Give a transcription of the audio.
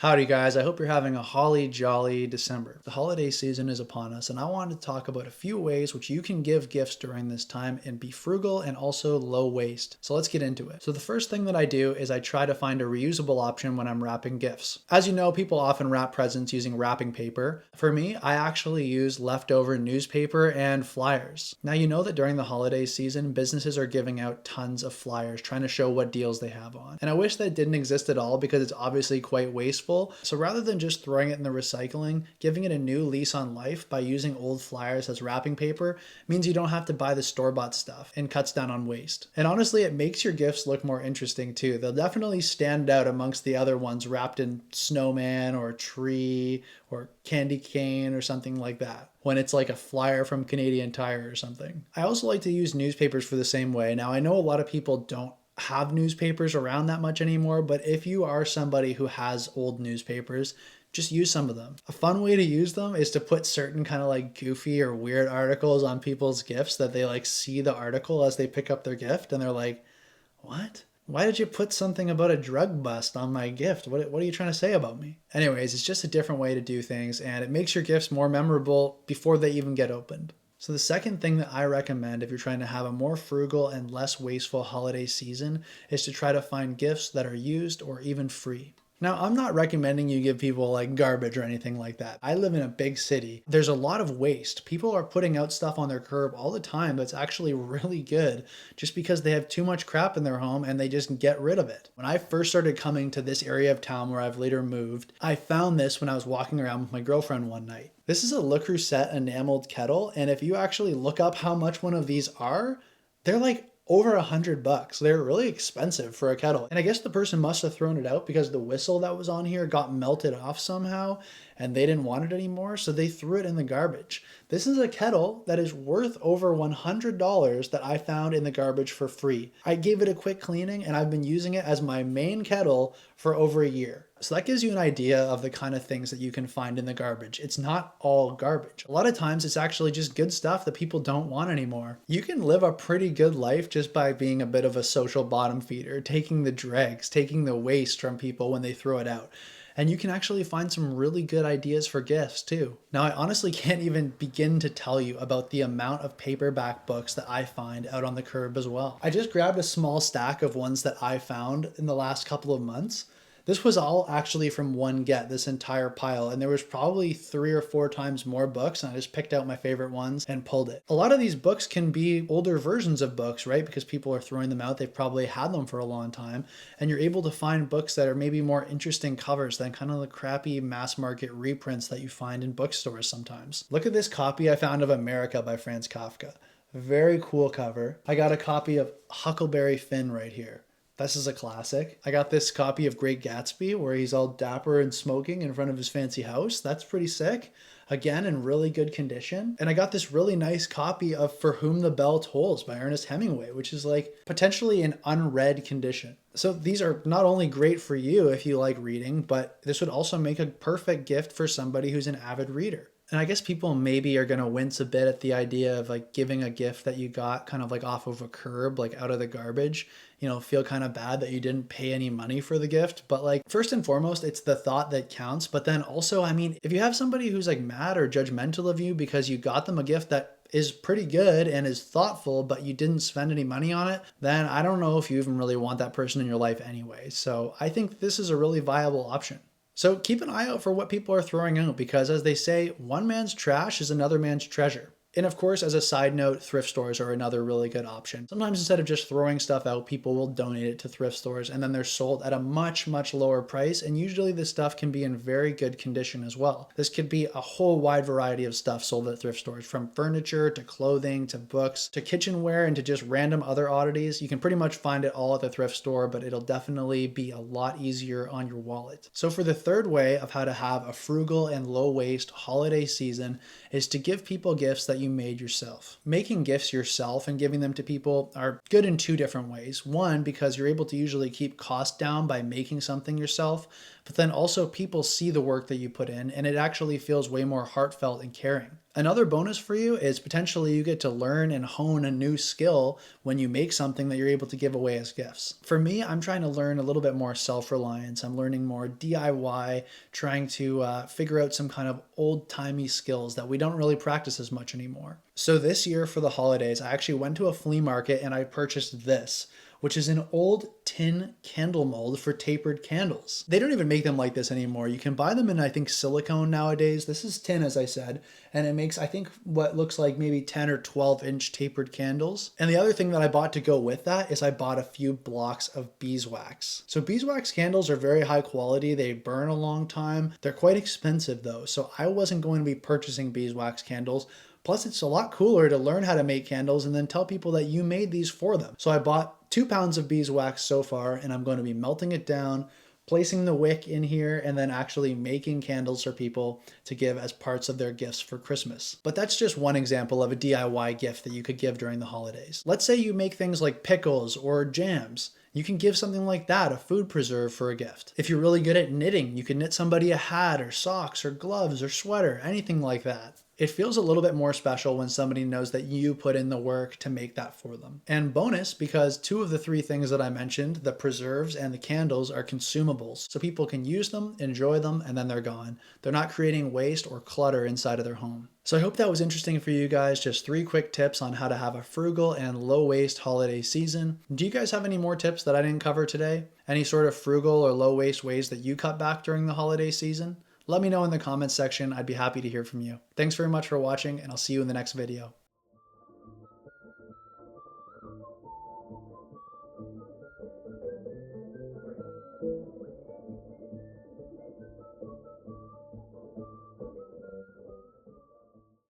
Howdy guys, I hope you're having a holly jolly December. The holiday season is upon us and I wanted to talk about a few ways which you can give gifts during this time and be frugal and also low waste. So let's get into it. So the first thing that I do is I try to find a reusable option when I'm wrapping gifts. As you know, people often wrap presents using wrapping paper. For me, I actually use leftover newspaper and flyers. Now you know that during the holiday season, businesses are giving out tons of flyers trying to show what deals they have on. And I wish that didn't exist at all because it's obviously quite wasteful. So rather than just throwing it in the recycling, giving it a new lease on life by using old flyers as wrapping paper means you don't have to buy the store-bought stuff and cuts down on waste. And honestly, it makes your gifts look more interesting too. They'll definitely stand out amongst the other ones wrapped in snowman or tree or candy cane or something like that, when it's like a flyer from Canadian Tire or something. I also like to use newspapers for the same way. Now, I know a lot of people don't have newspapers around that much anymore, but if you are somebody who has old newspapers, just use some of them. A fun way to use them is to put certain kind of like goofy or weird articles on people's gifts that they like see the article as they pick up their gift and they're like, what? Why did you put something about a drug bust on my gift? What are you trying to say about me? Anyways, it's just a different way to do things and it makes your gifts more memorable before they even get opened. So the second thing that I recommend if you're trying to have a more frugal and less wasteful holiday season is to try to find gifts that are used or even free. Now, I'm not recommending you give people like garbage or anything like that. I live in a big city. There's a lot of waste. People are putting out stuff on their curb all the time that's actually really good just because they have too much crap in their home and they just get rid of it. When I first started coming to this area of town where I've later moved, I found this when I was walking around with my girlfriend one night. This is a Le Creuset enameled kettle, and if you actually look up how much one of these are, they're like over $100. They're really expensive for a kettle. And I guess the person must have thrown it out because the whistle that was on here got melted off somehow and they didn't want it anymore, so they threw it in the garbage. This is a kettle that is worth over $100 that I found in the garbage for free. I gave it a quick cleaning and I've been using it as my main kettle for over a year. So that gives you an idea of the kind of things that you can find in the garbage. It's not all garbage. A lot of times it's actually just good stuff that people don't want anymore. You can live a pretty good life just by being a bit of a social bottom feeder, taking the dregs, taking the waste from people when they throw it out. And you can actually find some really good ideas for gifts too. Now, I honestly can't even begin to tell you about the amount of paperback books that I find out on the curb as well. I just grabbed a small stack of ones that I found in the last couple of months. This was all actually from one get, this entire pile, and there was probably 3 or 4 times more books, and I just picked out my favorite ones and pulled it. A lot of these books can be older versions of books, right? Because people are throwing them out. They've probably had them for a long time, and you're able to find books that are maybe more interesting covers than kind of the crappy mass market reprints that you find in bookstores sometimes. Look at this copy I found of America by Franz Kafka. Very cool cover. I got a copy of Huckleberry Finn right here. This is a classic. I got this copy of Great Gatsby where he's all dapper and smoking in front of his fancy house. That's pretty sick. Again, in really good condition. And I got this really nice copy of For Whom the Bell Tolls by Ernest Hemingway, which is like potentially in unread condition. So these are not only great for you if you like reading, but this would also make a perfect gift for somebody who's an avid reader. And I guess people maybe are going to wince a bit at the idea of like giving a gift that you got kind of like off of a curb, like out of the garbage, feel kind of bad that you didn't pay any money for the gift. But like first and foremost, it's the thought that counts. But then also, I mean, if you have somebody who's like mad or judgmental of you because you got them a gift that is pretty good and is thoughtful, but you didn't spend any money on it, then I don't know if you even really want that person in your life anyway. So I think this is a really viable option. So keep an eye out for what people are throwing out because as they say, one man's trash is another man's treasure. And of course, as a side note, thrift stores are another really good option. Sometimes instead of just throwing stuff out, people will donate it to thrift stores and then they're sold at a much, much lower price. And usually this stuff can be in very good condition as well. This could be a whole wide variety of stuff sold at thrift stores, from furniture to clothing to books to kitchenware and to just random other oddities. You can pretty much find it all at the thrift store, but it'll definitely be a lot easier on your wallet. So for the third way of how to have a frugal and low waste holiday season is to give people gifts that you made yourself. Making gifts yourself and giving them to people are good in 2 different ways. One, because you're able to usually keep costs down by making something yourself. but then also people see the work that you put in and it actually feels way more heartfelt and caring. Another bonus for you is potentially you get to learn and hone a new skill when you make something that you're able to give away as gifts. For me, I'm trying to learn a little bit more self-reliance. I'm learning more DIY, trying to figure out some kind of old-timey skills that we don't really practice as much anymore. So this year for the holidays, I actually went to a flea market and I purchased this, which is an old tin candle mold for tapered candles. They don't even make them like this anymore. You can buy them in, I think, silicone nowadays. This is tin, as I said, and it makes, I think, what looks like maybe 10 or 12-inch tapered candles. And the other thing that I bought to go with that is I bought a few blocks of beeswax. So beeswax candles are very high quality. They burn a long time. They're quite expensive though, so I wasn't going to be purchasing beeswax candles. Plus, it's a lot cooler to learn how to make candles and then tell people that you made these for them. So I bought 2 pounds of beeswax so far, and I'm going to be melting it down, placing the wick in here, and then actually making candles for people to give as parts of their gifts for Christmas. But that's just one example of a DIY gift that you could give during the holidays. Let's say you make things like pickles or jams. You can give something like that, a food preserve, for a gift. If you're really good at knitting, you can knit somebody a hat or socks or gloves or sweater, anything like that. It feels a little bit more special when somebody knows that you put in the work to make that for them. And bonus, because 2 of the 3 things that I mentioned, the preserves and the candles, are consumables. So people can use them, enjoy them, and then they're gone. They're not creating waste or clutter inside of their home. So I hope that was interesting for you guys. Just 3 quick tips on how to have a frugal and low waste holiday season. Do you guys have any more tips that I didn't cover today? Any sort of frugal or low waste ways that you cut back during the holiday season? Let me know in the comments section. I'd be happy to hear from you. Thanks very much for watching, and I'll see you in the next video.